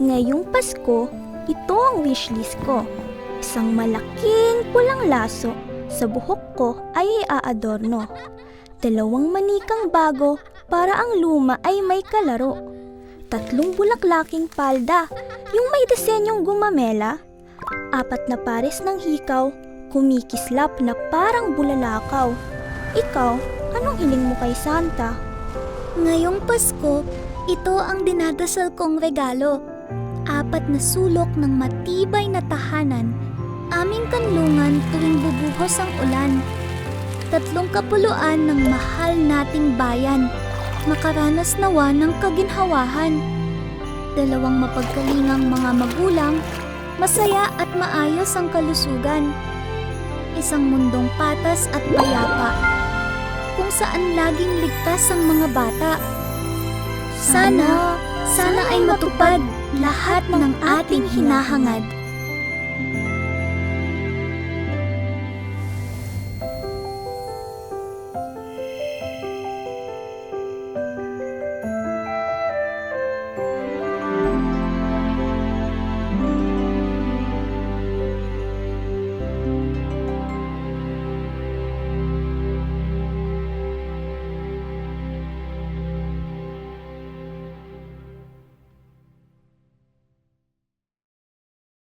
Ngayong Pasko, ito ang wishlist ko. Isang malaking pulang laso sa buhok ko ay iaadorno. 2 manikang bago para ang luma ay may kalaro. 3 bulaklaking palda, yung may disenyong gumamela. 4 na pares ng hikaw, kumikislap na parang bulalakaw. Ikaw, anong hiling mo kay Santa? Ngayong Pasko, ito ang dinadasal kong regalo. 4 na sulok ng matibay na tahanan, aming kanlungan tuwing bubuhos ang ulan. 3 kapuluan ng mahal nating bayan, makaranas nawa ng kaginhawahan. 2 mapagkalingang mga magulang, masaya at maayos ang kalusugan. 1 mundong patas at payapa, kung saan laging ligtas ang mga bata. Sana ay matupad lahat ng ating hinahangad.